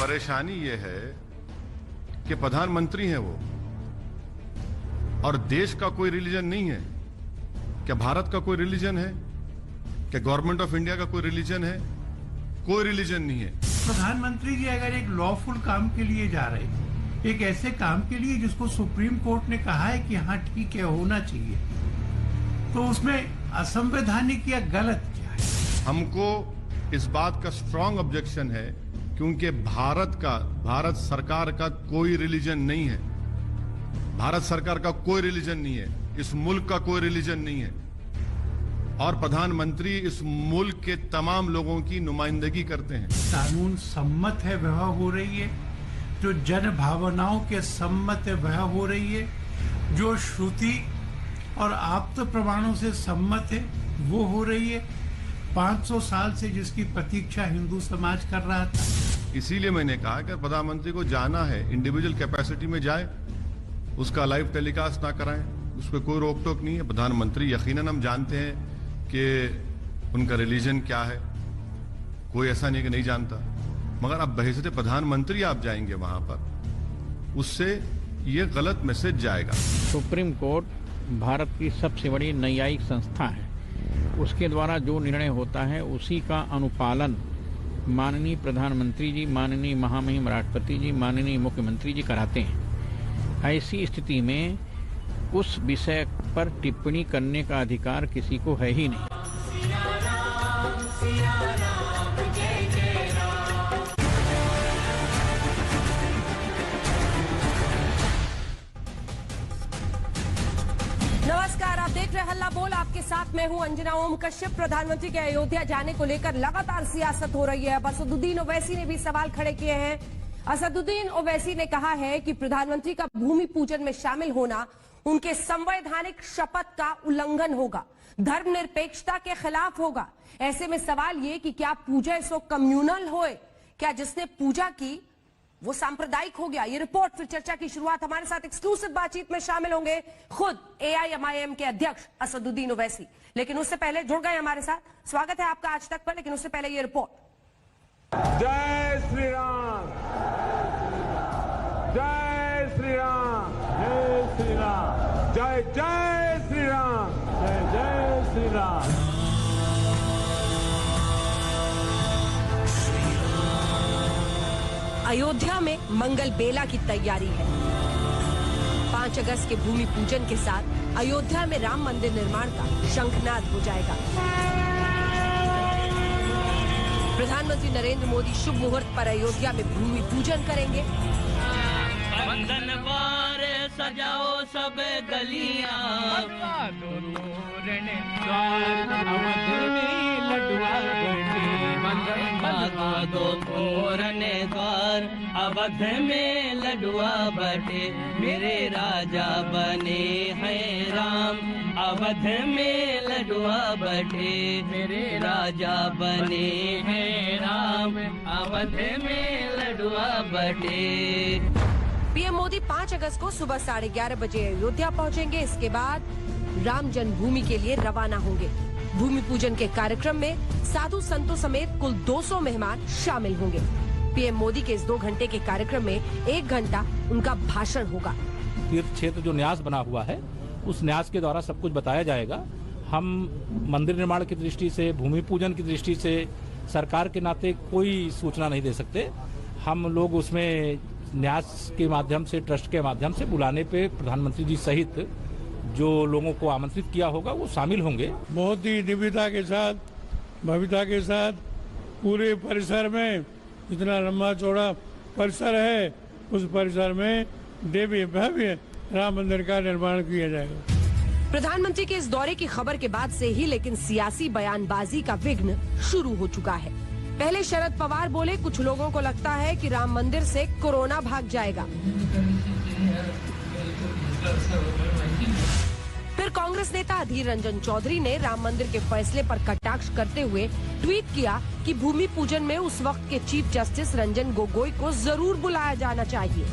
परेशानी ये है कि प्रधानमंत्री हैं वो, और देश का कोई रिलीजन नहीं है। क्या भारत का कोई रिलीजन है? क्या गवर्नमेंट ऑफ इंडिया का कोई रिलीजन है? कोई रिलीजन नहीं है। प्रधानमंत्री जी अगर एक लॉफुल काम के लिए जा रहे हैं, एक ऐसे काम के लिए जिसको सुप्रीम कोर्ट ने कहा है कि हाँ ठीक है होना चाहिए, तो उसमें असंवैधानिक या गलत क्या है? हमको इस बात का स्ट्रांग ऑब्जेक्शन है क्योंकि भारत सरकार का कोई रिलीजन नहीं है। भारत सरकार का कोई रिलीजन नहीं है, इस मुल्क का कोई रिलीजन नहीं है, और प्रधानमंत्री इस मुल्क के तमाम लोगों की नुमाइंदगी करते हैं। कानून सम्मत है वह हो रही है, जो जन भावनाओं के सम्मत है वह हो रही है, जो श्रुति और आप्त प्रमाणों से सम्मत है वो हो रही है। 500 साल से जिसकी प्रतीक्षा हिंदू समाज कर रहा था। इसीलिए मैंने कहा कि प्रधानमंत्री को जाना है, इंडिविजुअल कैपेसिटी में जाए, उसका लाइव टेलीकास्ट ना कराएं, उस पर कोई रोक टोक नहीं है। प्रधानमंत्री यकीनन हम जानते हैं कि उनका रिलीजन क्या है, कोई ऐसा नहीं कि नहीं जानता, मगर अब बहैसियत प्रधानमंत्री आप जाएंगे वहां पर, उससे ये गलत मैसेज जाएगा। सुप्रीम कोर्ट भारत की सबसे बड़ी न्यायिक संस्था है, उसके द्वारा जो निर्णय होता है उसी का अनुपालन माननीय प्रधानमंत्री जी, माननीय महामहिम राष्ट्रपति जी, माननीय मुख्यमंत्री जी कराते हैं। ऐसी स्थिति में उस विषय पर टिप्पणी करने का अधिकार किसी को है ही नहीं। नमस्कार, आप देख रहे हैं हल्ला बोल। आपके साथ मैं हूं अंजना ओम कश्यप। प्रधानमंत्री के अयोध्या जाने को लेकर लगातार सियासत हो रही है। अब असदुद्दीन ओवैसी ने भी सवाल खड़े किए हैं। असदुद्दीन ओवैसी ने कहा है कि प्रधानमंत्री का भूमि पूजन में शामिल होना उनके संवैधानिक शपथ का उल्लंघन होगा, धर्मनिरपेक्षता के खिलाफ होगा। ऐसे में सवाल ये कि क्या पूजा सो कम्युनल होए, क्या जिसने पूजा की वो सांप्रदायिक हो गया? ये रिपोर्ट फिर चर्चा की शुरुआत। हमारे साथ एक्सक्लूसिव बातचीत में शामिल होंगे खुद AIMIM के अध्यक्ष असदुद्दीन ओवैसी। लेकिन उससे पहले जुड़ गए हमारे साथ। स्वागत है आपका आज तक पर, लेकिन उससे पहले ये रिपोर्ट। जय श्री राम, जय श्री राम, जय श्री राम, जय जय श्री राम, जय जय श्री राम। अयोध्या में मंगल बेला की तैयारी है। 5 अगस्त के भूमि पूजन के साथ अयोध्या में राम मंदिर निर्माण का शंखनाद हो जाएगा। प्रधानमंत्री नरेंद्र मोदी शुभ मुहूर्त पर अयोध्या में भूमि पूजन करेंगे। बंधन बार सजाओ सब गलियां, दो तोरण द्वार अवध में लडुआ बटे, मेरे राजा बने हैं राम। अवध में लडुआ बटे, मेरे राजा बने हैं राम। अवध में लडुआ बटे। पीएम मोदी 5 अगस्त को सुबह 11:30 बजे अयोध्या पहुंचेंगे। इसके बाद राम जन्मभूमि के लिए रवाना होंगे। भूमि पूजन के कार्यक्रम में साधु संतों समेत कुल 200 मेहमान शामिल होंगे। पीएम मोदी के इस 2 घंटे के कार्यक्रम में 1 घंटा उनका भाषण होगा। तीर्थ क्षेत्र जो न्यास बना हुआ है, उस न्यास के द्वारा सब कुछ बताया जाएगा। हम मंदिर निर्माण की दृष्टि से, भूमि पूजन की दृष्टि से सरकार के नाते कोई सूचना नहीं दे सकते। हम लोग उसमें न्यास के माध्यम से, ट्रस्ट के माध्यम से बुलाने पे प्रधानमंत्री जी सहित जो लोगों को आमंत्रित किया होगा वो शामिल होंगे। बहुत ही निविदा के साथ, भव्यता के साथ पूरे परिसर में, जितना लंबा चौड़ा परिसर है, उस परिसर में दिव्य भव्य राम मंदिर का निर्माण किया जाएगा। प्रधानमंत्री के इस दौरे की खबर के बाद से ही लेकिन सियासी बयानबाजी का विघ्न शुरू हो चुका है। पहले शरद पवार बोले, कुछ लोगों को लगता है कि राम मंदिर से कोरोना भाग जाएगा। फिर कांग्रेस नेता अधीर रंजन चौधरी ने राम मंदिर के फैसले पर कटाक्ष करते हुए ट्वीट किया कि भूमि पूजन में उस वक्त के चीफ जस्टिस रंजन गोगोई को जरूर बुलाया जाना चाहिए।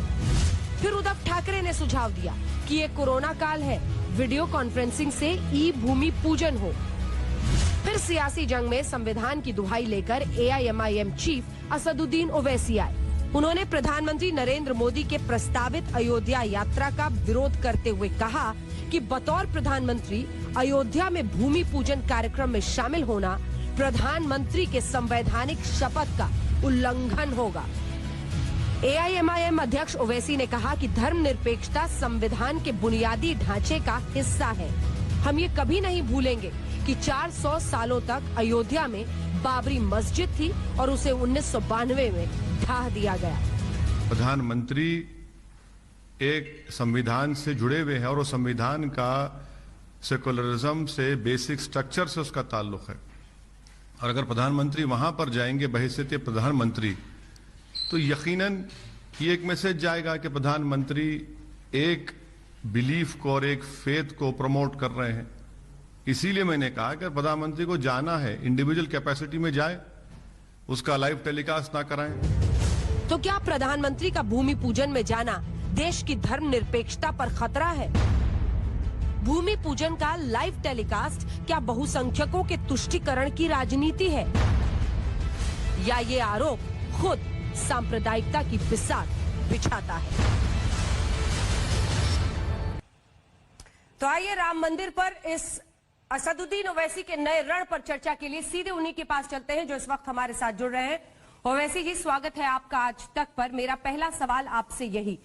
फिर उद्धव ठाकरे ने सुझाव दिया कि ये कोरोना काल है, वीडियो कॉन्फ्रेंसिंग से ई भूमि पूजन हो। फिर सियासी जंग में संविधान की दुहाई लेकर AIMIM चीफ असदुद्दीन ओवैसी आए। उन्होंने प्रधानमंत्री नरेंद्र मोदी के प्रस्तावित अयोध्या यात्रा का विरोध करते हुए कहा कि बतौर प्रधानमंत्री अयोध्या में भूमि पूजन कार्यक्रम में शामिल होना प्रधानमंत्री के संवैधानिक शपथ का उल्लंघन होगा। AIMIM अध्यक्ष ओवैसी ने कहा कि धर्मनिरपेक्षता संविधान के बुनियादी ढांचे का हिस्सा है। हम ये कभी नहीं भूलेंगे कि 400 सालों तक अयोध्या में बाबरी मस्जिद थी और उसे 1992 में ढा दिया गया। प्रधानमंत्री एक संविधान से जुड़े हुए हैं और वो संविधान का सेकुलरिज्म से, बेसिक स्ट्रक्चर से उसका ताल्लुक है। और अगर प्रधानमंत्री वहां पर जाएंगे बहैसियत प्रधानमंत्री, तो यकीनन ये एक मैसेज जाएगा कि प्रधानमंत्री एक बिलीफ को और एक फेथ को प्रमोट कर रहे हैं। इसीलिए मैंने कहा कि प्रधानमंत्री को जाना है, इंडिविजुअल कैपेसिटी में जाए, उसका लाइव टेलीकास्ट ना कराएं। तो क्या प्रधानमंत्री का भूमि पूजन में जाना देश की धर्मनिरपेक्षता पर खतरा है? भूमि पूजन का लाइव टेलीकास्ट क्या बहुसंख्यकों के तुष्टीकरण की राजनीति है, या ये आरोप खुद सांप्रदायिकता की बिसात बिछाता है? तो आइए राम मंदिर पर इस असदुद्दीन ओवैसी के नए रण पर चर्चा के लिए सीधे उन्हीं के पास चलते हैं जो इस वक्त हमारे साथ जुड़ रहे हैं। ओवैसी जी, स्वागत है आपका आज तक पर। मेरा पहला सवाल आपसे यही,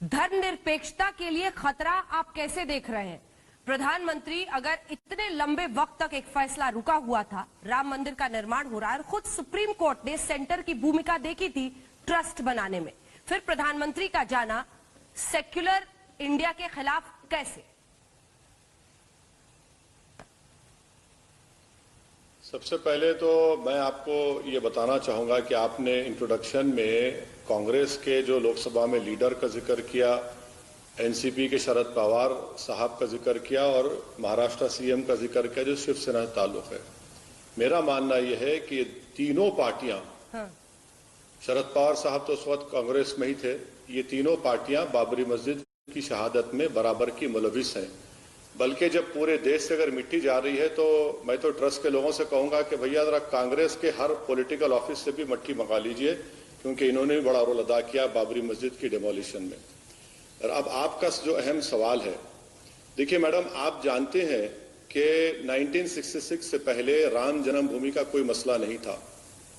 धर्मनिरपेक्षता के लिए खतरा आप कैसे देख रहे हैं? प्रधानमंत्री अगर इतने लंबे वक्त तक एक फैसला रुका हुआ था, राम मंदिर का निर्माण हो रहा है और खुद सुप्रीम कोर्ट ने सेंटर की भूमिका देखी थी ट्रस्ट बनाने में, फिर प्रधानमंत्री का जाना सेक्युलर इंडिया के खिलाफ कैसे? सबसे पहले तो मैं आपको ये बताना चाहूंगा कि आपने इंट्रोडक्शन में कांग्रेस के जो लोकसभा में लीडर का जिक्र किया, एनसीपी के शरद पवार साहब का जिक्र किया और महाराष्ट्र सीएम का जिक्र किया जो शिवसेना से ताल्लुक है। मेरा मानना यह है कि तीनों पार्टियां, शरद पवार साहब तो उस वक्त कांग्रेस में ही थे, ये तीनों पार्टियां बाबरी मस्जिद की शहादत में बराबर की मुलविस हैं। बल्कि जब पूरे देश से अगर मिट्टी जा रही है तो मैं तो ट्रस्ट के लोगों से कहूंगा कि भैया जरा कांग्रेस के हर पॉलिटिकल ऑफिस से भी मट्टी मंगा लीजिए, क्योंकि इन्होंने भी बड़ा रोल अदा किया बाबरी मस्जिद की डिमोलिशन में। और अब आपका जो अहम सवाल है, देखिए मैडम, आप जानते हैं कि 1966 से पहले राम जन्मभूमि का कोई मसला नहीं था।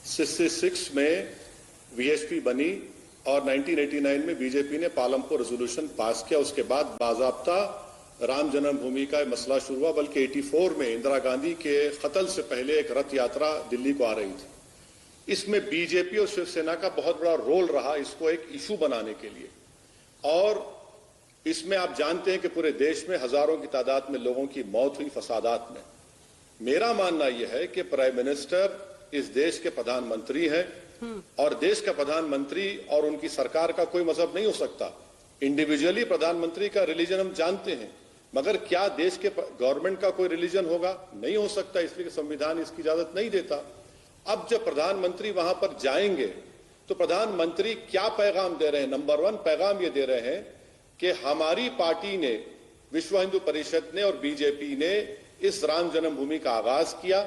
66 में वीएचपी बनी और 1989 में बीजेपी ने पालमपुर रेजोल्यूशन पास किया। उसके बाद बाज़ाब्ता राम जन्मभूमि का मसला शुरू हुआ। बल्कि 84 में इंदिरा गांधी के कत्ल से पहले एक रथ यात्रा दिल्ली को आ रही थी। इसमें बीजेपी और शिवसेना का बहुत बड़ा रोल रहा इसको एक इशू बनाने के लिए। और इसमें आप जानते हैं कि पूरे देश में हजारों की तादाद में लोगों की मौत हुई फसादात में। मेरा मानना यह है कि प्राइम मिनिस्टर इस देश के प्रधानमंत्री हैं और देश का प्रधानमंत्री और उनकी सरकार का कोई मजहब नहीं हो सकता। इंडिविजुअली प्रधानमंत्री का रिलीजन हम जानते हैं, मगर क्या देश के गवर्नमेंट का कोई रिलीजन होगा? नहीं हो सकता, इसलिए संविधान इसकी इजाजत नहीं देता। अब जब प्रधानमंत्री वहां पर जाएंगे तो प्रधानमंत्री क्या पैगाम दे रहे हैं? नंबर 1 पैगाम ये दे रहे हैं कि हमारी पार्टी ने, विश्व हिंदू परिषद ने और बीजेपी ने इस राम जन्मभूमि का आगाज किया।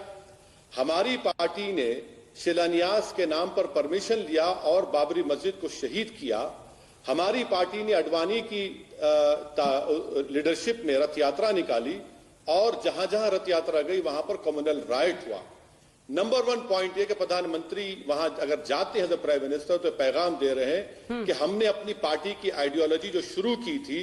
हमारी पार्टी ने शिलान्यास के नाम पर परमिशन लिया और बाबरी मस्जिद को शहीद किया। हमारी पार्टी ने अडवाणी की लीडरशिप में रथ यात्रा निकाली और जहां जहां रथ यात्रा गई वहां पर कम्युनल राइट हुआ। नंबर 1 पॉइंट ये कि प्रधानमंत्री वहां अगर जाते हैं तो प्राइम मिनिस्टर तो पैगाम दे रहे हैं कि हमने अपनी पार्टी की आइडियोलॉजी जो शुरू की थी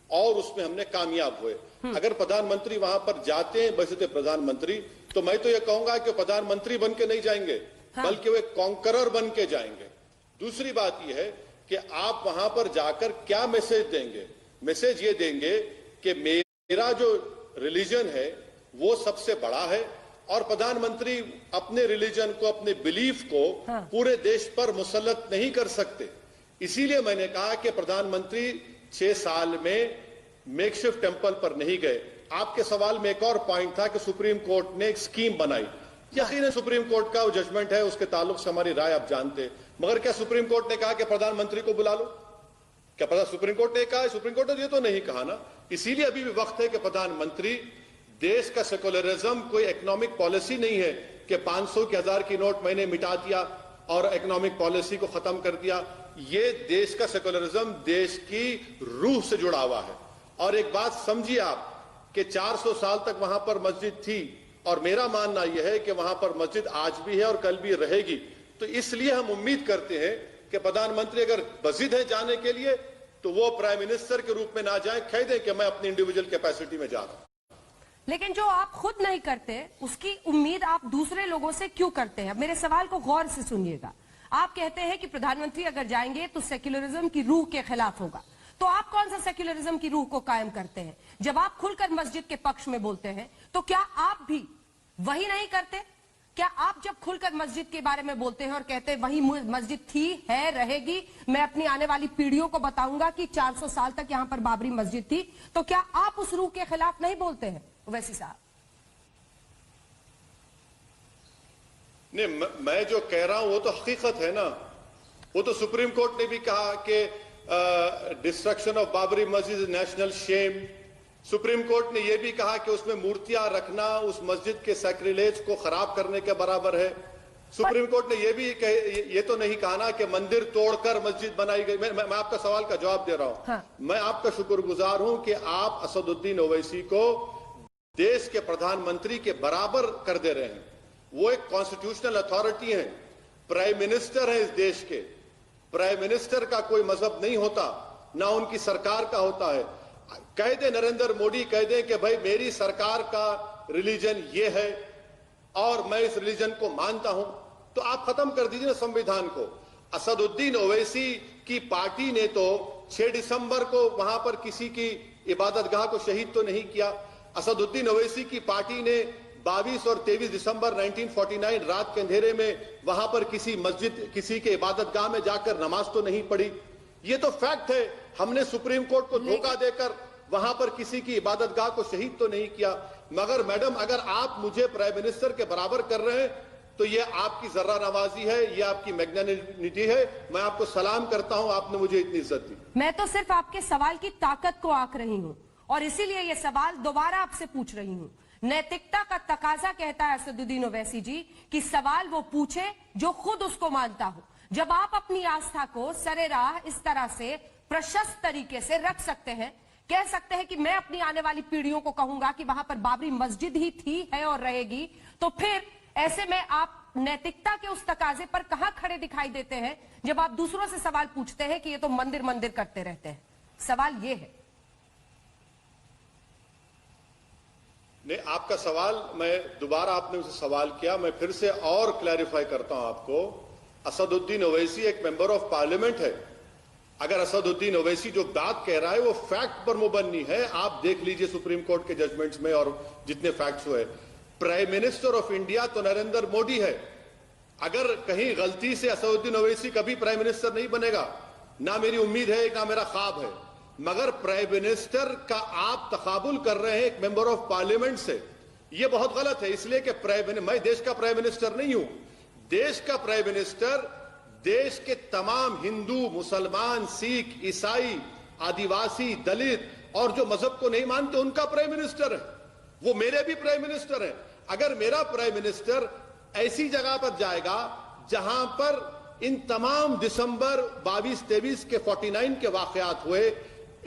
और उसमें हमने कामयाब हुए। अगर प्रधानमंत्री वहां पर जाते हैं वैसे प्रधानमंत्री, तो मैं तो ये कहूंगा कि प्रधानमंत्री बन के नहीं जाएंगे, बल्कि वे कॉन्करर बन के जाएंगे। दूसरी बात यह है कि आप वहां पर जाकर क्या मैसेज देंगे? मैसेज ये देंगे कि मेरा जो रिलीजन है वो सबसे बड़ा है और प्रधानमंत्री अपने रिलीजन को, अपने बिलीफ को पूरे देश पर मुसल्लत नहीं कर सकते। इसीलिए मैंने कहा कि प्रधानमंत्री 6 साल में मेकशिफ्ट टेंपल पर नहीं गए। आपके सवाल में एक और पॉइंट था कि सुप्रीम कोर्ट ने एक स्कीम बनाई। यकीनन सुप्रीम कोर्ट का वो जजमेंट है, उसके ताल्लुक से हमारी राय आप जानते हैं, मगर क्या सुप्रीम कोर्ट ने कहा कि प्रधानमंत्री को बुला लो? क्या पता सुप्रीम कोर्ट ने कहा? सुप्रीम कोर्ट ने ये तो नहीं कहा ना। इसीलिए अभी भी वक्त है कि प्रधानमंत्री, देश का सेकुलरिज्म कोई इकोनॉमिक पॉलिसी नहीं है कि 500 की 1000 की नोट मैंने मिटा दिया और इकोनॉमिक पॉलिसी को खत्म कर दिया। ये देश का सेकुलरिज्म देश की रूह से जुड़ा हुआ है। और एक बात समझिए आप कि 400 साल तक वहां पर मस्जिद थी, और मेरा मानना यह है कि वहां पर मस्जिद आज भी है और कल भी रहेगी। तो इसलिए हम उम्मीद करते हैं कि प्रधानमंत्री अगर मस्जिद है जाने के लिए तो वो प्राइम मिनिस्टर के रूप में ना जाए, कह दें कि मैं अपनी इंडिविजुअल कैपेसिटी में जा रहा हूं। लेकिन जो आप खुद नहीं करते उसकी उम्मीद आप दूसरे लोगों से क्यों करते हैं? मेरे सवाल को गौर से सुनिएगा। आप कहते हैं कि प्रधानमंत्री अगर जाएंगे तो सेक्युलरिज्म की रूह के खिलाफ होगा, तो आप कौन सा सेक्युलरिज्म की रूह को कायम करते हैं? जब आप खुलकर मस्जिद के पक्ष में बोलते हैं तो क्या आप भी वही नहीं करते? क्या आप जब खुलकर मस्जिद के बारे में बोलते हैं और कहते हैं वही मस्जिद थी, है, रहेगी, मैं अपनी आने वाली पीढ़ियों को बताऊंगा कि 400 साल तक यहां पर बाबरी मस्जिद थी, तो क्या आप उस रूह के खिलाफ नहीं बोलते हैं ओवैसी साहब? नहीं, मैं जो कह रहा हूं वो तो हकीकत है ना। वो तो सुप्रीम कोर्ट ने भी कहा कि destruction of Babri Masjid is national shame. Supreme court ने यह भी कहा कि उसमें मूर्तियां रखना उस मस्जिद के सैक्रिलेज को खराब करने के बराबर है। सुप्रीम कोर्ट ने यह भी ये तो नहीं कहा ना कि मंदिर तोड़कर मस्जिद बनाई गई। मैं आपका सवाल का जवाब दे रहा हूं। हाँ। मैं आपका शुक्रगुजार हूं कि आप असदुद्दीन ओवैसी को देश के प्रधानमंत्री के बराबर कर दे रहे हैं। वो एक कॉन्स्टिट्यूशनल अथॉरिटी है, प्राइम मिनिस्टर है इस देश के। प्राइम मिनिस्टर का कोई मजहब नहीं होता, ना उनकी सरकार का होता है। कह दे नरेंद्र मोदी, कह दे कि भाई मेरी सरकार का रिलीजन ये है और मैं इस रिलीजन को मानता हूं, तो आप खत्म कर दीजिए ना संविधान को। असदुद्दीन ओवैसी की पार्टी ने तो 6 दिसंबर को वहां पर किसी की इबादतगाह को शहीद तो नहीं किया। असदुद्दीन ओवैसी की पार्टी ने 22 और 23 दिसंबर 1949 रात के अंधेरे में वहां पर किसी मस्जिद, किसी के इबादतगाह में जाकर नमाज तो नहीं पढ़ी। ये तो फैक्ट है। हमने सुप्रीम कोर्ट को धोखा देकर वहां पर किसी की इबादतगाह को शहीद तो नहीं किया। मगर मैडम, अगर आप मुझे प्राइम मिनिस्टर के बराबर कर रहे हैं तो ये आपकी जर्रा नवाजी है, ये आपकी मैग्नानिमिटी है। मैं आपको सलाम करता हूं, आपने मुझे इतनी इज्जत दी। मैं तो सिर्फ आपके सवाल की ताकत को आंक रही हूं और इसीलिए ये सवाल दोबारा आपसे पूछ रही हूं। नैतिकता का तकाजा कहता है असदुद्दीन ओवैसी जी कि सवाल वो पूछे जो खुद उसको मानता हो। जब आप अपनी आस्था को सरेराह इस तरह से प्रशस्त तरीके से रख सकते हैं, कह सकते हैं कि मैं अपनी आने वाली पीढ़ियों को कहूंगा कि वहां पर बाबरी मस्जिद ही थी, है और रहेगी, तो फिर ऐसे में आप नैतिकता के उस तकाजे पर कहां खड़े दिखाई देते हैं जब आप दूसरों से सवाल पूछते हैं कि ये तो मंदिर मंदिर करते रहते हैं? सवाल ये है। नहीं, आपका सवाल, मैं दोबारा आपने उसे सवाल किया, मैं फिर से और क्लैरिफाई करता हूं आपको। असदुद्दीन ओवैसी एक मेंबर ऑफ पार्लियामेंट है। अगर असदुद्दीन ओवैसी जो बात कह रहा है वो फैक्ट पर मुबन्नी है, आप देख लीजिए सुप्रीम कोर्ट के जजमेंट्स में और जितने फैक्ट्स हुए। प्राइम मिनिस्टर ऑफ इंडिया तो नरेंद्र मोदी है। अगर कहीं गलती से असदुद्दीन ओवैसी कभी प्राइम मिनिस्टर नहीं बनेगा, ना मेरी उम्मीद है, ना मेरा ख्वाब है, मगर प्राइम मिनिस्टर का आप तकाबुल कर रहे हैं एक मेंबर ऑफ पार्लियामेंट से, यह बहुत गलत है। इसलिए कि मैं देश का प्राइम मिनिस्टर नहीं हूं। देश का प्राइम मिनिस्टर देश के तमाम हिंदू, मुसलमान, सिख, ईसाई, आदिवासी, दलित और जो मजहब को नहीं मानते उनका प्राइम मिनिस्टर है। वो मेरे भी प्राइम मिनिस्टर हैं। अगर मेरा प्राइम मिनिस्टर ऐसी जगह पर जाएगा जहां पर इन तमाम दिसंबर 22-23 के 49 के वाकयात हुए,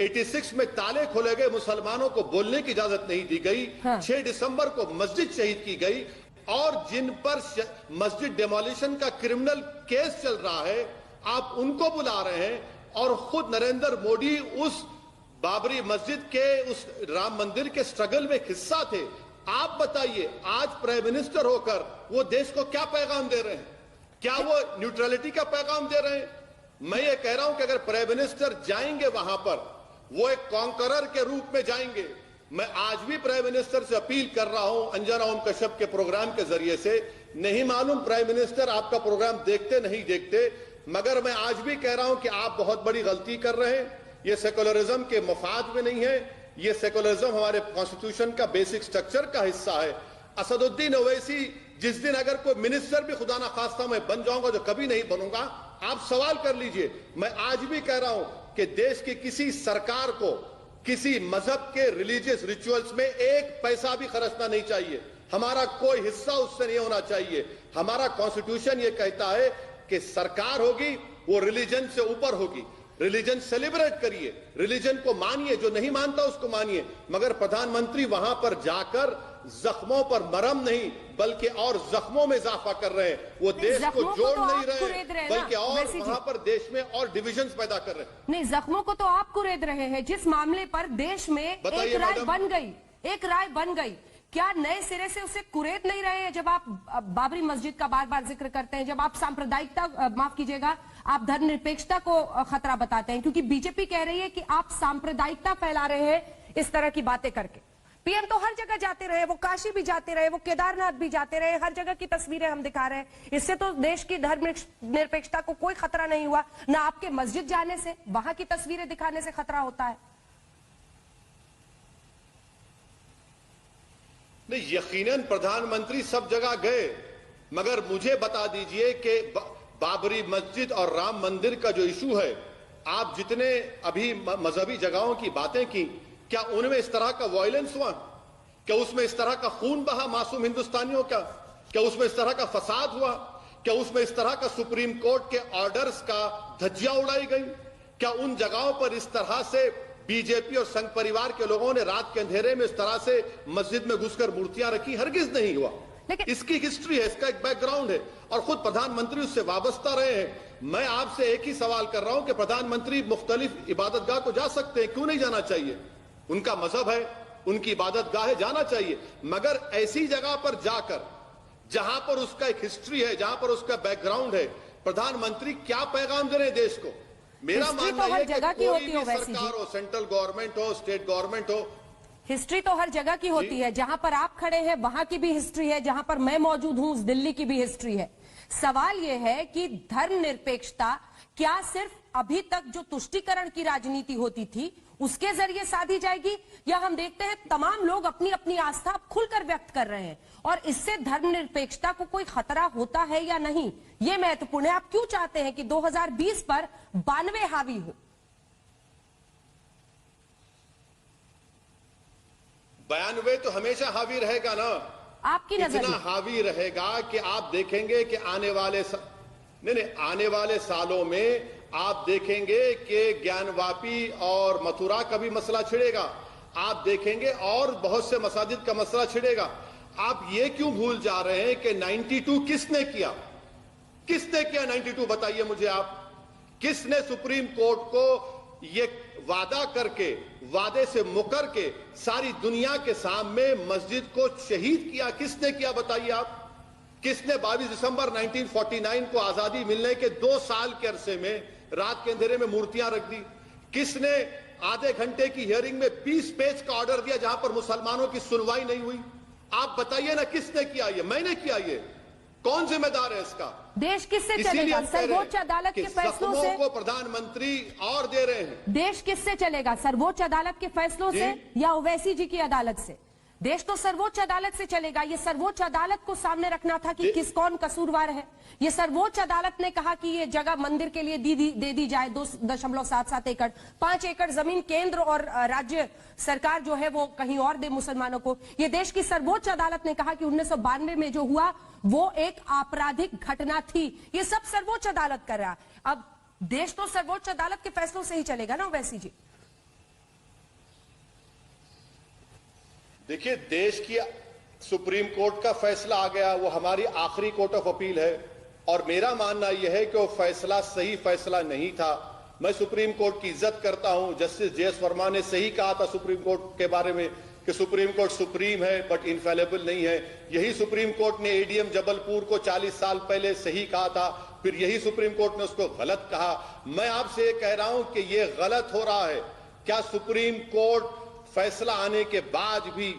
86 में ताले खोले गए, मुसलमानों को बोलने की इजाजत नहीं दी गई, 6 दिसंबर को मस्जिद शहीद की गई और जिन पर मस्जिद डेमोलिशन का क्रिमिनल केस चल रहा है, आप उनको बुला रहे हैं और खुद नरेंद्र मोदी उस बाबरी मस्जिद के, उस राम मंदिर के स्ट्रगल में हिस्सा थे। आप बताइए, आज प्राइम मिनिस्टर होकर वो देश को क्या पैगाम दे रहे हैं? क्या वो न्यूट्रलिटी का पैगाम दे रहे हैं? मैं ये कह रहा हूं कि अगर प्राइम मिनिस्टर जाएंगे वहां पर, वो एक कॉन्करर के रूप में जाएंगे। मैं आज भी प्राइम मिनिस्टर से अपील कर रहा हूं अंजना ओम कश्यप के प्रोग्राम के जरिए से। नहीं मालूम प्राइम मिनिस्टर आपका प्रोग्राम देखते नहीं देखते, मगर मैं आज भी कह रहा हूं कि आप बहुत बड़ी गलती कर रहे हैं। ये सेकुलरिज्म के मफाद में नहीं है, ये सेकुलरिज्म हमारे कॉन्स्टिट्यूशन का बेसिक स्ट्रक्चर का हिस्सा है। असदुद्दीन ओवैसी जिस दिन अगर कोई मिनिस्टर भी खुदा ना खास्ता मैं बन जाऊंगा, जो कभी नहीं बनूंगा, आप सवाल कर लीजिए। मैं आज भी कह रहा हूं कि देश की किसी सरकार को किसी मजहब के रिलीजियस रिचुअल्स में एक पैसा भी खर्चना नहीं चाहिए। हमारा कोई हिस्सा उससे नहीं होना चाहिए। हमारा कॉन्स्टिट्यूशन ये कहता है कि सरकार होगी वो रिलीजन से ऊपर होगी। रिलीजन सेलिब्रेट करिए, रिलीजन को मानिए, जो नहीं मानता उसको मानिए, मगर प्रधानमंत्री वहां पर जाकर जख्मों पर मरहम नहीं बल्कि और जख्मों में इजाफा कर रहे हैं। वो देश को जोड़ नहीं रहे बल्कि और वहां पर देश में और डिविजन्स पैदा कर रहे हैं। नहीं, जख्मों को तो आप कुरेद रहे हैं। जिस मामले पर देश में एक राय बन गई, क्या नए सिरे से उसे कुरेद नहीं रहे हैं? जब आप बाबरी मस्जिद का बार बार जिक्र करते हैं, जब आप सांप्रदायिकता, माफ कीजिएगा, आप धर्मनिरपेक्षता को खतरा बताते हैं, क्योंकि बीजेपी कह रही है कि आप सांप्रदायिकता फैला रहे हैं इस तरह की बातें करके। पीएम तो हर जगह जाते रहे, वो काशी भी जाते रहे, वो केदारनाथ भी जाते रहे, हर जगह की तस्वीरें हम दिखा रहे हैं। इससे तो देश की धर्मनिरपेक्षता को कोई खतरा नहीं हुआ। ना आपके मस्जिद जाने से, वहां की तस्वीरें दिखाने से खतरा होता है। नहीं, यकीनन प्रधानमंत्री सब जगह गए, मगर मुझे बता दीजिए कि बाबरी मस्जिद और राम मंदिर का जो इशू है, आप जितने अभी मजहबी जगहों की बातें की, क्या उनमें इस तरह का वायलेंस हुआ? क्या उसमें इस तरह का खून बहा मासूम हिंदुस्तानियों का? क्या उसमें इस तरह का फसाद हुआ? क्या उसमें इस तरह का सुप्रीम कोर्ट के ऑर्डर्स का धज्जियां उड़ाई गई? क्या उन जगहों पर इस तरह से बीजेपी और संघ परिवार के लोगों ने रात के अंधेरे में इस तरह से मस्जिद में घुसकर मूर्तियां रखी? हरगिज नहीं हुआ। इसकी हिस्ट्री है, इसका एक बैकग्राउंड है और खुद प्रधानमंत्री उससे वाबस्ता रहे हैं। मैं आपसे एक ही सवाल कर रहा हूं कि प्रधानमंत्री मुख्तलिफ इबादतगाह को जा सकते हैं, क्यों नहीं जाना चाहिए? उनका मजहब है, उनकी इबादतगाह है, जाना चाहिए, मगर ऐसी जगह पर जाकर जहां पर उसका एक हिस्ट्री है, जहां पर उसका बैकग्राउंड है, प्रधानमंत्री क्या पैगाम दे रहे हैं देश को? मेरा मानना है कि कोई भी सरकार हो, सेंट्रल गवर्नमेंट हो, स्टेट गवर्नमेंट हो, हिस्ट्री तो हर जगह की होती है। जहां पर आप खड़े हैं वहां की भी हिस्ट्री है, जहां पर मैं मौजूद हूं उस दिल्ली की भी हिस्ट्री है। सवाल यह है कि धर्मनिरपेक्षता क्या सिर्फ अभी तक जो तुष्टीकरण की राजनीति होती थी उसके जरिए साधी जाएगी, या हम देखते हैं तमाम लोग अपनी अपनी आस्था खुलकर व्यक्त कर रहे हैं और इससे धर्मनिरपेक्षता को कोई खतरा होता है या नहीं, यह महत्वपूर्ण है। आप क्यों चाहते हैं कि 2020 पर 92 हावी हो? 92 तो हमेशा हावी रहेगा ना। आपकी नजर इतना हावी रहेगा कि आप देखेंगे कि आने वाले सालों में आप देखेंगे कि ज्ञानवापी और मथुरा का भी मसला छिड़ेगा। आप देखेंगे और बहुत से मसाजिद का मसला छिड़ेगा। आप ये क्यों भूल जा रहे हैं कि 92 किसने किया? 92 बताइए मुझे आप। किसने सुप्रीम कोर्ट को ये वादा करके, वादे से मुकर के सारी दुनिया के सामने मस्जिद को शहीद किया? किसने किया बताइए आप? किसने 22 दिसंबर 1949 को आजादी मिलने के 2 साल के अरसे में रात के अंधेरे में मूर्तियां रख दी? किसने आधे घंटे की हियरिंग में 20 पेज का ऑर्डर दिया जहां पर मुसलमानों की सुनवाई नहीं हुई? आप बताइए ना, किसने किया ये? मैंने किया ये? कौन जिम्मेदार है इसका? देश किससे चलेगा? सर्वोच्च अदालत के फैसलों से को प्रधानमंत्री और दे रहे हैं। देश किससे चलेगा? सर्वोच्च अदालत के फैसलों से या ओवैसी जी की अदालत से? देश तो सर्वोच्च अदालत से चलेगा। ये सर्वोच्च अदालत को सामने रखना था कि कौन कसूरवार है। ये सर्वोच्च अदालत ने कहा कि ये जगह मंदिर के लिए दे दी जाए 2.77 एकड़, 5 एकड़ जमीन केंद्र और राज्य सरकार जो है वो कहीं और दे मुसलमानों को। ये देश की सर्वोच्च अदालत ने कहा कि 1992 में जो हुआ वो एक आपराधिक घटना थी। ये सब सर्वोच्च अदालत कर रहा है। अब देश तो सर्वोच्च अदालत के फैसलों से ही चलेगा ना ओवैसी जी? देखिए, देश की सुप्रीम कोर्ट का फैसला आ गया, वो हमारी आखिरी कोर्ट ऑफ अपील है और मेरा मानना यह है कि वो फैसला सही फैसला नहीं था। मैं सुप्रीम कोर्ट की इज्जत करता हूं। जस्टिस जेएस वर्मा ने सही कहा था सुप्रीम कोर्ट के बारे में कि सुप्रीम कोर्ट सुप्रीम है बट इनफेलेबल नहीं है। यही सुप्रीम कोर्ट ने एडीएम जबलपुर को 40 साल पहले सही कहा था, फिर यही सुप्रीम कोर्ट ने उसको गलत कहा। मैं आपसे कह रहा हूं कि यह गलत हो रहा है। क्या सुप्रीम कोर्ट फैसला आने के बाद भी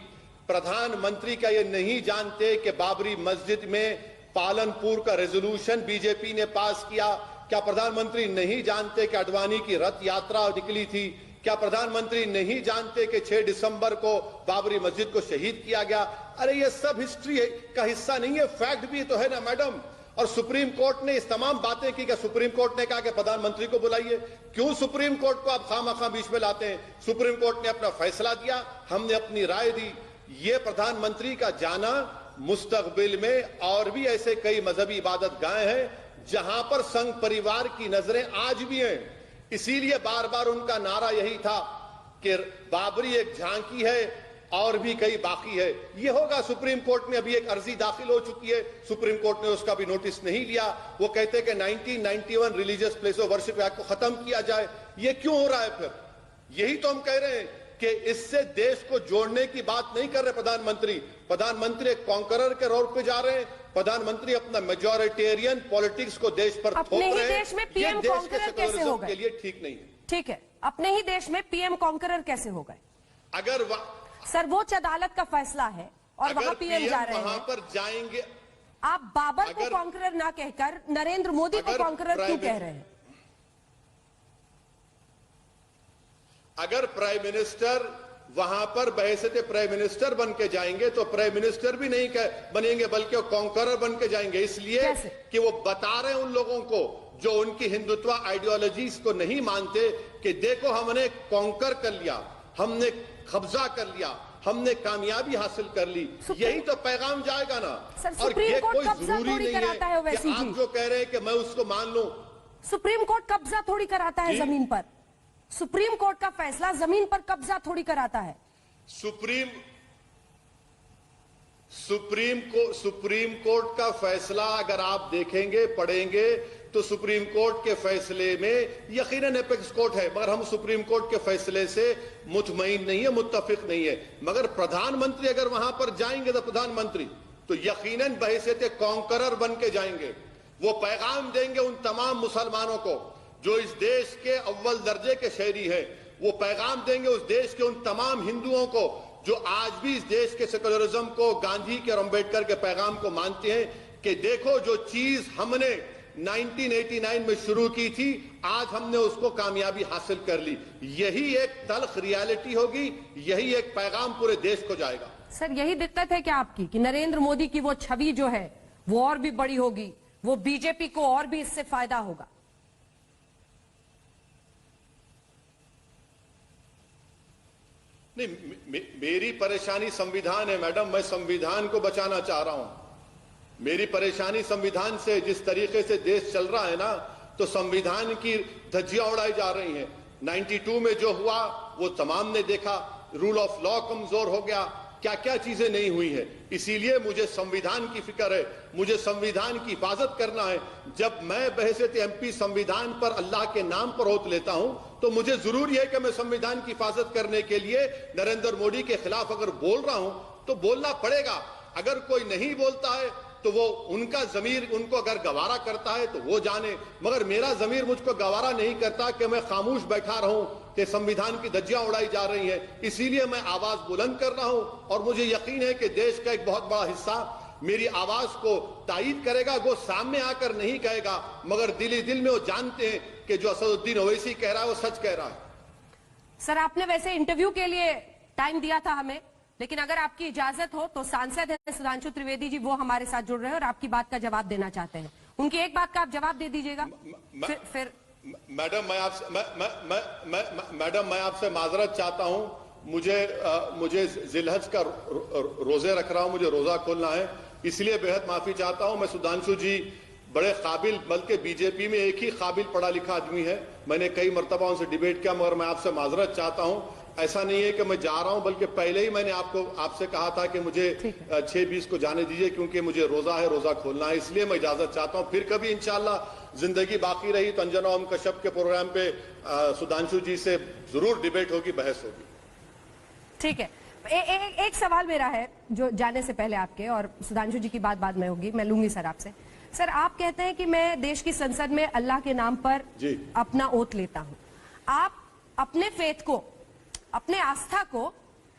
प्रधानमंत्री का ये नहीं जानते कि बाबरी मस्जिद में पालनपुर का रेजोल्यूशन बीजेपी ने पास किया? क्या प्रधानमंत्री नहीं जानते कि अडवाणी की रथ यात्रा निकली थी? क्या प्रधानमंत्री नहीं जानते कि 6 दिसंबर को बाबरी मस्जिद को शहीद किया गया? अरे ये सब हिस्ट्री का हिस्सा नहीं है, फैक्ट भी तो है ना मैडम। और सुप्रीम कोर्ट ने इस तमाम बातें की। क्या सुप्रीम कोर्ट ने कहा कि प्रधानमंत्री को बुलाइए? क्यों सुप्रीम कोर्ट को आप खामखा बीच में लाते हैं? सुप्रीम कोर्ट ने अपना फैसला दिया, हमने अपनी राय दी। ये प्रधानमंत्री का जाना मुस्तकबिल में और भी ऐसे कई मजहबी इबादत गाहें हैं जहां पर संघ परिवार की नजरें आज भी हैं। इसीलिए बार बार उनका नारा यही था कि बाबरी एक झांकी है और भी कई बाकी है। ये होगा, सुप्रीम कोर्ट में अभी एक अर्जी दाखिल हो चुकी है, सुप्रीम कोर्ट ने उसका भी नोटिस नहीं लिया। वो कहते हैं कि 1991 religious place of worship act को खत्म किया जाए। ये क्यों हो रहा है फिर? यही तो हम कह रहे हैं कि इससे देश को जोड़ने की बात नहीं कर रहे प्रधानमंत्री। प्रधानमंत्री एक कॉन्करर के रोड पे जा रहे हैं। प्रधानमंत्री अपना मेजॉरिटेरियन पॉलिटिक्स को देश पर थोप रहे हैं। अपने ही देश में पीएम कॉन्करर कैसे हो गए? के लिए ठीक नहीं है। ठीक है, अपने ही देश में पीएम कॉन्करर कैसे हो गए? अगर सर्वोच्च अदालत का फैसला है और वहां पीएम जा रहे हैं, वहां पर जाएंगे। आप बाबर को कॉन्करर ना कहकर नरेंद्र मोदी को कॉन्करर क्यों कह रहे हैं? अगर प्राइम मिनिस्टर वहां पर बहैसियत प्राइम मिनिस्टर बन के जाएंगे तो प्राइम मिनिस्टर भी नहीं बनेंगे, बल्कि कॉन्करर बन के जाएंगे। इसलिए कि वो बता रहे हैं उन लोगों को जो उनकी हिंदुत्व आइडियोलॉजीज को नहीं मानते कि देखो हमने कॉन्कर कर लिया, हमने कब्जा कर लिया, हमने कामयाबी हासिल कर ली। यही तो पैगाम जाएगा ना। और ये कोई जरूरी नहीं है कि आप जो कह रहे हैं कि मैं उसको मान लूं। सुप्रीम कोर्ट कब्जा थोड़ी कराता है जमीन पर। सुप्रीम कोर्ट का फैसला जमीन पर कब्जा थोड़ी कराता है। सुप्रीम कोर्ट का फैसला अगर आप देखेंगे, पढ़ेंगे, तो सुप्रीम कोर्ट के फैसले में यकीनन एपेक्स कोर्ट है, मगर हम सुप्रीम कोर्ट के फैसले से मुतमईन नहीं है, मुत्तफिक नहीं है। मगर प्रधानमंत्री अगर वहां पर जाएंगे तो प्रधानमंत्री तो यकीनन बहैसियत कॉन्करर बन के जाएंगे। वो पैगाम देंगे उन तमाम मुसलमानों को जो इस देश के अव्वल दर्जे के शहरी हैं। वो पैगाम देंगे उस देश के उन तमाम हिंदुओं को जो आज भी इस देश के सेकुलरिज्म को, गांधी के और अम्बेडकर के पैगाम को मानते हैं कि देखो जो चीज हमने 1989 में शुरू की थी, आज हमने उसको कामयाबी हासिल कर ली। यही एक तल्ख रियलिटी होगी, यही एक पैगाम पूरे देश को जाएगा। सर, यही दिक्कत है क्या आपकी कि नरेंद्र मोदी की वो छवि जो है वो और भी बड़ी होगी, वो बीजेपी को और भी इससे फायदा होगा? नहीं, मेरी परेशानी संविधान है मैडम, मैं संविधान को बचाना चाह रहा हूं। मेरी परेशानी संविधान से, जिस तरीके से देश चल रहा है ना, तो संविधान की धज्जियां उड़ाई जा रही हैं। 92 में जो हुआ वो तमाम ने देखा, रूल ऑफ लॉ कमजोर हो गया, क्या क्या चीजें नहीं हुई है। इसीलिए मुझे संविधान की फिक्र है, मुझे संविधान की हिफाजत करना है। जब मैं बहैसियत एमपी संविधान पर अल्लाह के नाम पर ओत लेता हूं तो मुझे जरूरी है कि मैं संविधान की हिफाजत करने के लिए नरेंद्र मोदी के खिलाफ अगर बोल रहा हूं तो बोलना पड़ेगा। अगर कोई नहीं बोलता है तो वो उनका जमीर उनको अगर गवारा करता है तो वो जाने, मगर मेरा जमीर मुझको गवारा नहीं करता कि मैं खामोश बैठा रहूं कि संविधान की धज्जियां उड़ाई जा रही हैं। इसीलिए मैं आवाज बुलंद कर रहा हूं और मुझे यकीन है कि देश का एक बहुत बड़ा हिस्सा मेरी आवाज को तायीद करेगा। वो सामने आकर नहीं कहेगा, मगर दिल दिल में वो जानते हैं कि जो असदुद्दीन ओवैसी कह रहा है वो सच कह रहा है। सर, आपने वैसे इंटरव्यू के लिए टाइम दिया था हमें, लेकिन अगर आपकी इजाजत हो तो सांसद है सुधांशु त्रिवेदी जी, वो हमारे साथ जुड़ रहे हैं और आपकी बात का जवाब देना चाहते हैं। उनकी एक बात का आप जवाब दे दीजिएगा। फिर मैडम मैं आपसे माजरत चाहता हूं। मुझे जिलहज का रोजे रख रहा हूं, मुझे रोजा खोलना है, इसलिए बेहद माफी चाहता हूं। मैं सुधांशु जी बड़े काबिल, बल्कि बीजेपी में एक ही काबिल पढ़ा लिखा आदमी है। मैंने कई मरतबा उनसे डिबेट किया, मगर मैं आपसे माजरत चाहता हूं। ऐसा नहीं है कि मैं जा रहा हूं, बल्कि पहले ही मैंने आपसे कहा था कि मुझे 6:20 को जाने दीजिए, क्योंकि मुझे रोजा है, रोजा खोलना है, इसलिए मैं इजाजत चाहता हूं। फिर कभी इंशाल्लाह जिंदगी बाकी रही तो अंजना ओम कश्यप के प्रोग्राम पे सुधांशु जी से जरूर डिबेट होगी, बहस होगी। ठीक है। एक सवाल मेरा है जो जाने से पहले आपके, और सुधांशु जी की बात बाद में होगी, मैं लूंगी सर आपसे। सर, आप कहते हैं कि मैं देश की संसद में अल्लाह के नाम पर अपना ओथ लेता हूं। आप अपने फेथ को, अपने आस्था को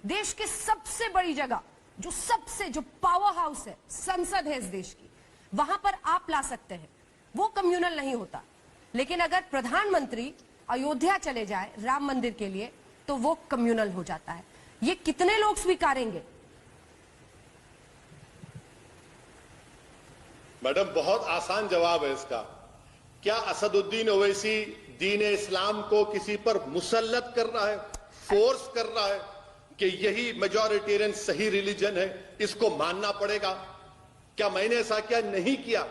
देश के सबसे बड़ी जगह, जो पावर हाउस है, संसद है इस देश की, वहां पर आप ला सकते हैं। वो कम्युनल नहीं होता। लेकिन अगर प्रधानमंत्री अयोध्या चले जाए राम मंदिर के लिए तो वो कम्युनल हो जाता है। ये कितने लोग स्वीकारेंगे? मैडम, बहुत आसान जवाब है इसका। क्या असदुद्दीन ओवैसी दीन इस्लाम को किसी पर मुसल्लत कर रहा है, फोर्स कर रहा है कि यही मेजॉरिटेरियन सही रिलीजन है, इसको मानना पड़ेगा? क्या मैंने ऐसा किया? नहीं किया।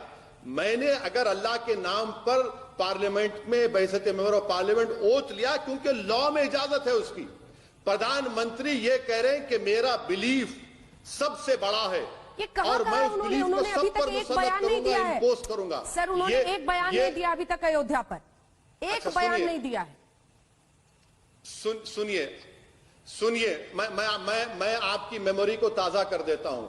मैंने अगर अल्लाह के नाम पर पार्लियामेंट में बहसत मेंबर ऑफ पार्लियामेंट ओथ लिया, क्योंकि लॉ में इजाजत है उसकी। प्रधानमंत्री ये कह रहे हैं कि मेरा बिलीफ सबसे बड़ा है ये कहा और मैं उस बिलीफ को उन्होंने अभी सब तक पर एक मुसल्लत बयान नहीं दिया करूंगा, है। इम्पोज करूंगा। सर उन्होंने एक बयान नहीं दिया अभी तक अयोध्या पर, एक बयान नहीं दिया है। सुनिए, मैं आपकी मेमोरी को ताजा कर देता हूं।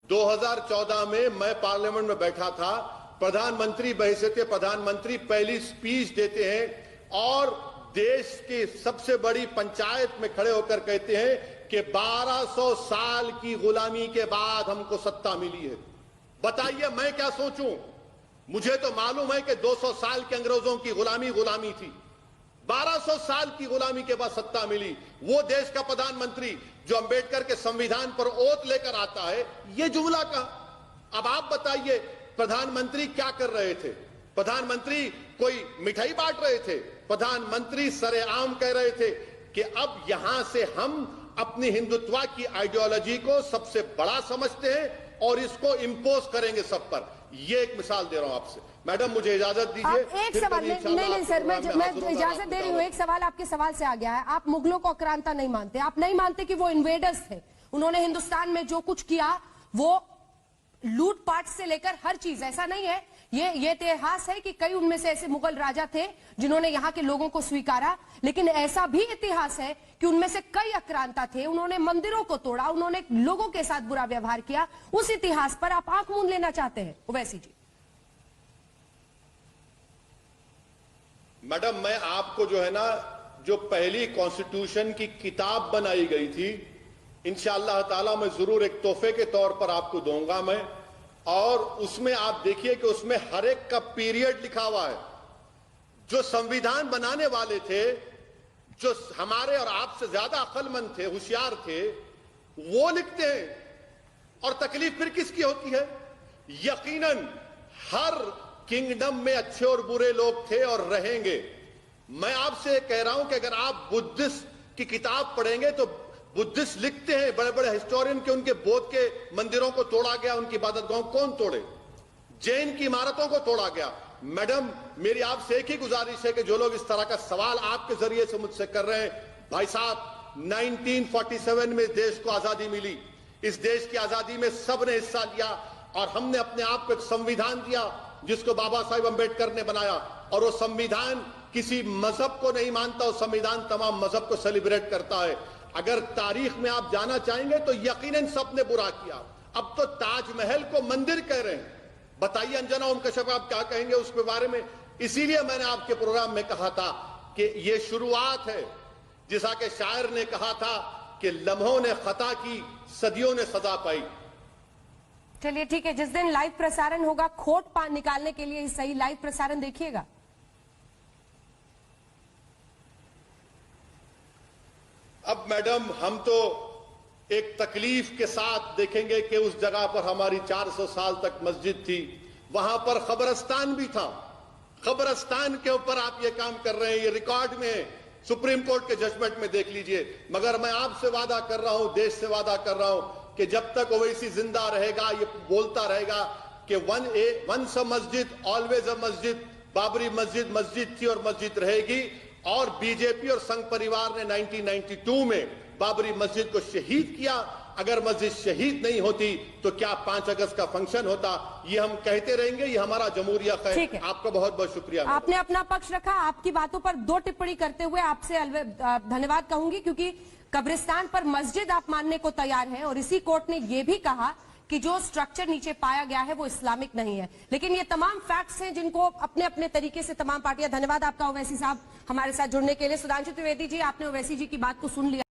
2014 में मैं पार्लियामेंट में बैठा था, प्रधानमंत्री बहैसियत प्रधानमंत्री पहली स्पीच देते हैं और देश की सबसे बड़ी पंचायत में खड़े होकर कहते हैं कि 1200 साल की गुलामी के बाद हमको सत्ता मिली है। बताइए मैं क्या सोचूं? मुझे तो मालूम है कि 200 साल के अंग्रेजों की गुलामी थी, 1200 साल की गुलामी के बाद सत्ता मिली। वो देश का प्रधानमंत्री जो अंबेडकर के संविधान पर ओथ लेकर आता है, ये जुमला का। अब आप बताइए प्रधानमंत्री क्या कर रहे थे? प्रधानमंत्री कोई मिठाई बांट रहे थे? प्रधानमंत्री सरेआम कह रहे थे कि अब यहां से हम अपनी हिंदुत्व की आइडियोलॉजी को सबसे बड़ा समझते हैं और इसको इंपोज करेंगे सब पर। ये एक मिसाल दे रहा हूं आपसे। मैडम मुझे इजाजत दीजिए। एक सवाल नहीं सर, मैं इजाजत दे रही हूँ। एक सवाल आपके सवाल से आ गया है। आप मुगलों को आक्रांता नहीं मानते, आप नहीं मानते कि वो इन्वेडर्स थे। उन्होंने हिंदुस्तान में जो कुछ किया वो लूटपाट से लेकर हर चीज, ऐसा नहीं है। ये इतिहास है कि कई उनमें से ऐसे मुगल राजा थे जिन्होंने यहाँ के लोगों को स्वीकारा, लेकिन ऐसा भी इतिहास है कि उनमें से कई आक्रांता थे, उन्होंने मंदिरों को तोड़ा, उन्होंने लोगों के साथ बुरा व्यवहार किया। उस इतिहास पर आप आंख मूंद लेना चाहते हैं ओवैसी जी? मैडम मैं आपको जो है ना, जो पहली कॉन्स्टिट्यूशन की किताब बनाई गई थी, इंशाअल्लाह ताला मैं जरूर एक तोहफे के तौर पर आपको दूंगा मैं। और उसमें आप देखिए कि उसमें हर एक का पीरियड लिखा हुआ है। जो संविधान बनाने वाले थे, जो हमारे और आपसे ज्यादा अक्लमंद थे, होशियार थे, वो लिखते हैं। और तकलीफ फिर किसकी होती है? यकीनन हर किंगडम में अच्छे और बुरे लोग थे और रहेंगे। मैं आपसे कह रहा हूं कि अगर आप बुद्धिस्ट की किताब पढ़ेंगे तो बुद्धिस्ट लिखते हैं, बड़े बड़े हिस्टोरियन के, उनके बौद्ध के मंदिरों को तोड़ा गया, उनकी इबादतगाहों कौन तोड़े? जैन की इमारतों को तोड़ा गया। मैडम मेरी आपसे एक ही गुजारिश है कि जो लोग इस तरह का सवाल आपके जरिए से मुझसे कर रहे हैं, भाई साहब 1947 में देश को आजादी मिली। इस देश की आजादी में सबने हिस्सा लिया और हमने अपने आप को एक संविधान दिया जिसको बाबा साहेब अंबेडकर ने बनाया। और वो संविधान किसी मजहब को नहीं मानता, वो संविधान तमाम मजहब को सेलिब्रेट करता है। अगर तारीख में आप जाना चाहेंगे तो यकीनन सबने बुरा किया। अब तो ताजमहल को मंदिर कह रहे हैं। बताइए अंजना ओम कश्यप आप क्या कहेंगे उसके बारे में? इसीलिए मैंने आपके प्रोग्राम में कहा था कि ये शुरुआत है। जैसा कि शायर ने कहा था कि लम्हों ने खता की, सदियों ने सजा पाई। चलिए ठीक है, जिस दिन लाइव प्रसारण होगा खोट निकालने के लिए सही लाइव प्रसारण देखिएगा। अब मैडम हम तो एक तकलीफ के साथ देखेंगे कि उस जगह पर हमारी 400 साल तक मस्जिद थी, वहां पर खबरस्तान भी था। खबरस्तान के ऊपर आप ये काम कर रहे हैं, ये रिकॉर्ड में सुप्रीम कोर्ट के जजमेंट में देख लीजिए। मगर मैं आपसे वादा कर रहा हूं, देश से वादा कर रहा हूं कि जब तक ओवैसी जिंदा रहेगा, ये बोलता रहेगा कि वंस अ मस्जिद ऑलवेज अ मस्जिद, बाबरी मस्जिद मस्जिद थी और मस्जिद रहेगी। और बीजेपी और संघ परिवार ने 1992 में बाबरी मस्जिद को शहीद किया। अगर मस्जिद शहीद नहीं होती तो क्या 5 अगस्त का फंक्शन होता? ये हम कहते रहेंगे, ये हमारा जमहूरिया है। आपका बहुत बहुत शुक्रिया। आपने अपना पक्ष रखा। आपकी बातों पर 2 टिप्पणी करते हुए आपसे धन्यवाद कहूंगी, क्योंकि कब्रिस्तान पर मस्जिद आप मानने को तैयार हैं और इसी कोर्ट ने यह भी कहा कि जो स्ट्रक्चर नीचे पाया गया है वो इस्लामिक नहीं है। लेकिन ये तमाम फैक्ट्स हैं जिनको अपने अपने तरीके से तमाम पार्टियां। धन्यवाद आपका ओवैसी साहब हमारे साथ जुड़ने के लिए। सुधांशु त्रिवेदी जी, आपने ओवैसी जी की बात को सुन लिया।